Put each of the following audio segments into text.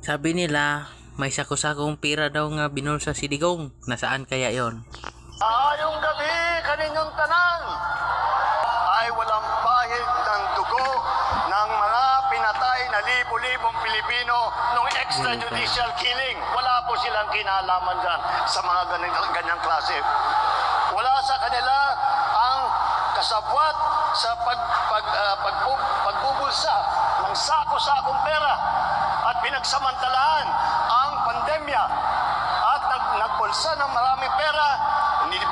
Sabi nila, may sako-sakong pira daw nga binulsa si Digong. Nasaan kaya yon? Ayong gabi kaninyong tanan ay walang bahid ng dugo ng mga pinatay na libo-libong Pilipino nung extrajudicial killing. Wala po silang kinalaman dyan sa mga ganyang klase. Wala sa kanila ang kasabwat sa pagbubulsa ng sako-sakong pera at pinagsamantalahan ang pandemya at nagbulsa ng maraming pera,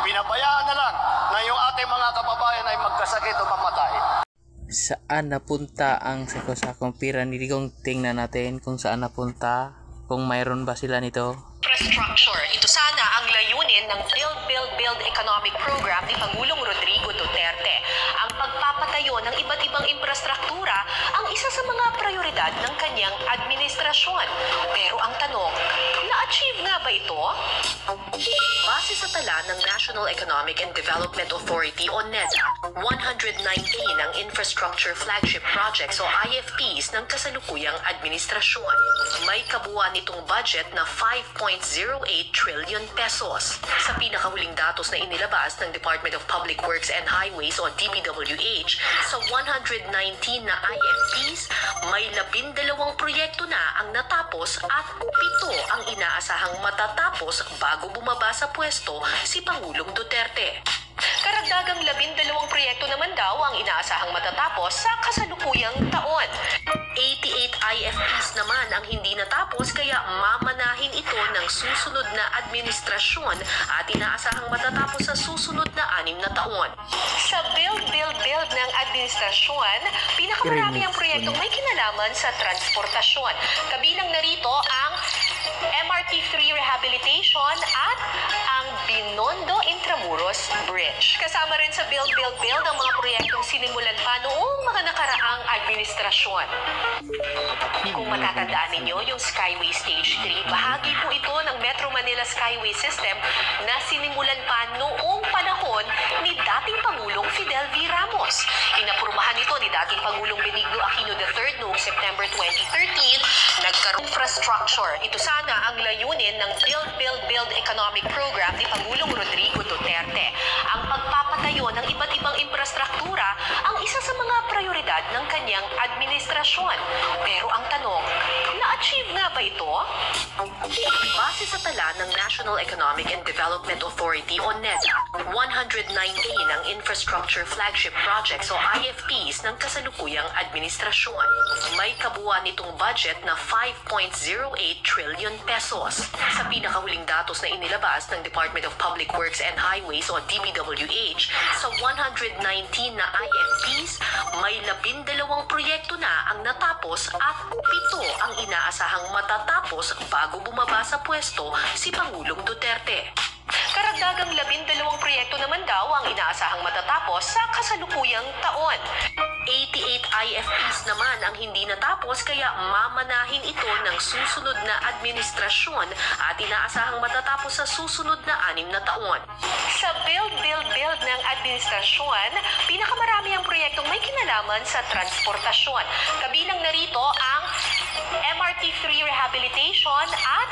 pinabayaan na lang na yung ating mga kababayan ay magkasakit o mamatay. Saan napunta ang sako-sakong pira ni Digong? Tingnan natin kung saan napunta, kung mayroon ba sila nito. Infrastructure. Ito sana ang layunin ng Build Economic Program ni Pangulong Rodrigo Duterte. Ang pagpapatayo ng iba't ibang infrastruktura ang isa sa mga prioridad ng kanyang administrasyon. Pero ang tanong, na-achieve nga ba ito? Base sa tala ng National Economic and Development Authority o NEDA, 119 ang infrastructure flagship projects o IFPs ng kasalukuyang administrasyon. May kabuuan nitong budget na 5.08 trillion pesos. Sa pinakahuling datos na inilabas ng Department of Public Works and Highways o DPWH, sa 119 na IFPs, may 12 proyekto na ang natapos at 7 ang inaasahang matatapos bago bumaba sa pwesto si Pangulong Duterte. Karagdagang 12 proyekto naman daw ang inaasahang matatapos sa kasalukuyang taon. 88 IFPs naman ang hindi natapos kaya mamanahin ito ng susunod na administrasyon at inaasahang matatapos sa susunod na 6 na taon. Sa build ng administrasyon, pinakamarami ang proyektong may kinalaman sa transportasyon. Kabilang narito ang MRT3 rehabilitation at ang Binondo Intramuros Bridge. Kasama rin sa build ang mga proyektong sinimulan pa noong mga nakaraang administrasyon. Kung matatandaan ninyo, yung Skyway Stage 3, bahagi po ito ng Metro Manila Skyway System na sinimulan pa noong panahon ni dating Pangulong Fidel V. Ramos. Inaprumahan ito ni dating Pangulong Benigno Aquino III noong September 2013, nagkaroon infrastructure. Ito sana ang layunin ng Build Economic Program ni Pangulong Rodrigo Duterte. Ang pagpapatayo ng iba't ibang infrastruktura ang isa sa mga prioridad ng kanyang administrasyon. Pero ang tanong, na-achieve nga ba ito? Base sa tala ng National Economic and Development Authority o NEDA, 119 ang infrastructure flagship projects o IFPs ng kasalukuyang administrasyon. May kabuuan nitong budget na 5.08 trillion pesos. Sa pinakahuling datos na inilabas ng Department of Public Works and Highways o DPWH, sa 119 na IFPs, may 12 proyekto na ang natapos at 7 ang inaasahang matatapos bago bumaba sa pwesto si Pangulong Duterte. Karagdagang 12 proyekto naman daw ang inaasahang matatapos sa kasalukuyang taon. 88 IFPs naman ang hindi natapos kaya mamanahin ito ng susunod na administrasyon at inaasahang matatapos sa susunod na 6 na taon. Sa build ng administrasyon, pinakamarami ang proyektong may kinalaman sa transportasyon. Kabilang narito ang MRT3 rehabilitation at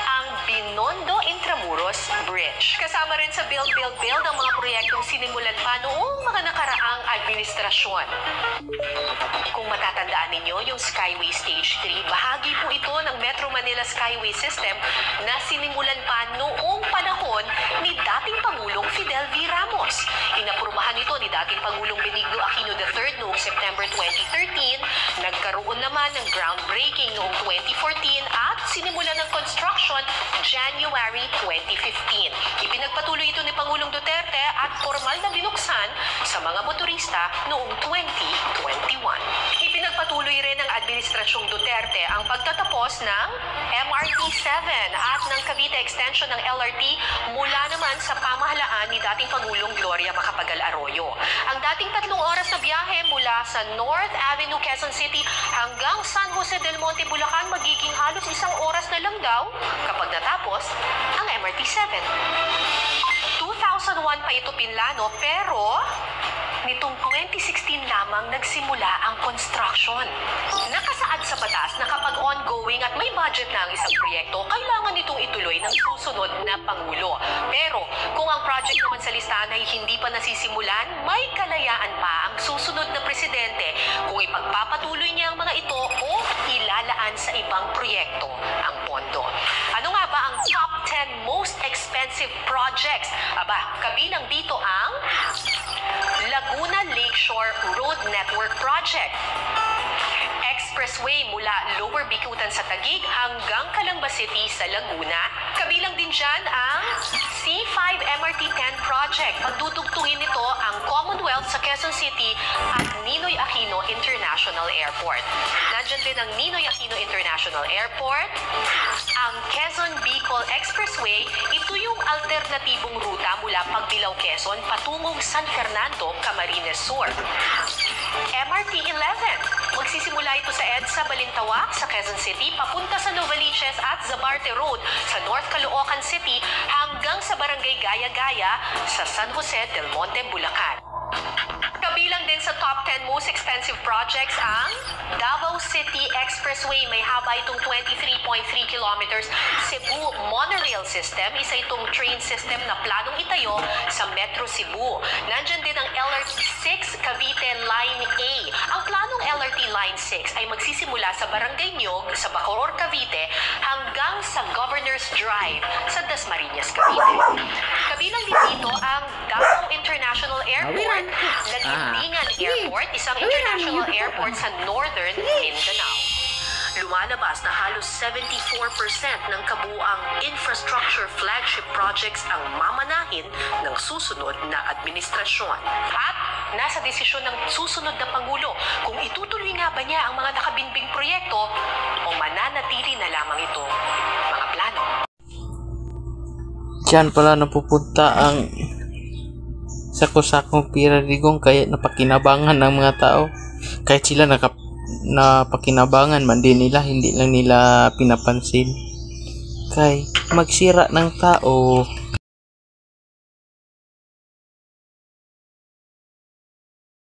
ang Binondo Intramuros Bridge. Kasama rin sa build ang mga proyektong sinimulan pa noong mga nakaraang administrasyon. Kung matatandaan ninyo, yung Skyway Stage 3, bahagi po ito ng Metro Manila Skyway System na sinimulan pa noong panahon ni dating Pangulong Fidel V. Ramos. Inaprumahan ito ni dating Pangulong Benigno Aquino III noong September 2013, nagkaroon naman ng groundbreaking noong 2014 at sinimulan ng construction January 2015. Ipinagpatuloy ito ni Pangulong Duterte at formal na binuksan sa mga motorista noong 2021. Ipinagpatuloy rin ng Administrasyong Duterte ang pagtatapos ng MRT7 at ng Cavite Extension ng LRT mula naman sa pamahalaan ni dating Pangulong Gloria Macapagal Arroyo. Ang dating 3 oras na biyahe mula sa North Avenue, Quezon City hanggang San Jose del Monte, Bulacan magiging halos 1 oras na lang daw kapag natapos ang MRT7. 2001 pa ito pinlano pero Nitong 2016 lamang nagsimula ang construction. Nakasaad sa batas na kapag ongoing at may budget na ang isang proyekto, kailangan itong ituloy ng susunod na Pangulo. Pero kung ang project naman sa listahan ay hindi pa nasisimulan, may kalayaan pa ang susunod na presidente kung ipagpapatuloy niya ang mga ito o ilalaan sa ibang proyekto ang pondo. Ano nga ba ang top 10 most expensive projects? Aba, kabilang dito ang Laguna Lakeshore Road Network Project. Expressway mula Lower Bicutan sa Taguig hanggang Calamba City sa Laguna. Kabilang din dyan ang C5 MRT-10 Project. Pagdudugtungin nito ang Commonwealth sa Quezon City at Ninoy Aquino International Airport. Nandyan din ang Ninoy Aquino International Airport, ang Quezon Bicol Expressway. Ito yung alternatibong ruta mula Pagbilao, Quezon patungong San Fernando, Camarines Sur. MRT-11. Magsisimula ito sa EDSA Balintawak sa Quezon City papunta sa Novaliches at Zabarte Road sa North Caloocan City hanggang sa Barangay Gaya-Gaya sa San Jose del Monte, Bulacan. Kabilang din sa top 10 most expensive projects ang Davao City Expressway. May haba itong 23.3 kilometers. Cebu Monorail System, isa itong train system na planong itayo sa Metro Cebu. Nandyan din ang LRT 6 Cavite Line A. Ang planong LRT Line 6 ay magsisimula sa Barangay Nyog sa Bacoor, Cavite hanggang sa Governor's Drive sa Dasmariñas, Cavite. Kabilang din dito ang Davao International Airport, Nagintingan Airport, isang international airport sa Northern Mindanao. Lumalabas na halos 74% ng kabuuang infrastructure flagship projects ang mamanahin ng susunod na administrasyon. At nasa desisyon ng susunod na Pangulo kung itutuloy nga ba niya ang mga nakabinbing proyekto o mananatili na lamang ito mga plano. Diyan pala napupunta ang sako-sakong pira digong kaya napakinabangan ng mga tao. Kahit sila napakinabangan man din nila, hindi lang nila pinapansin. Kay magsira ng tao.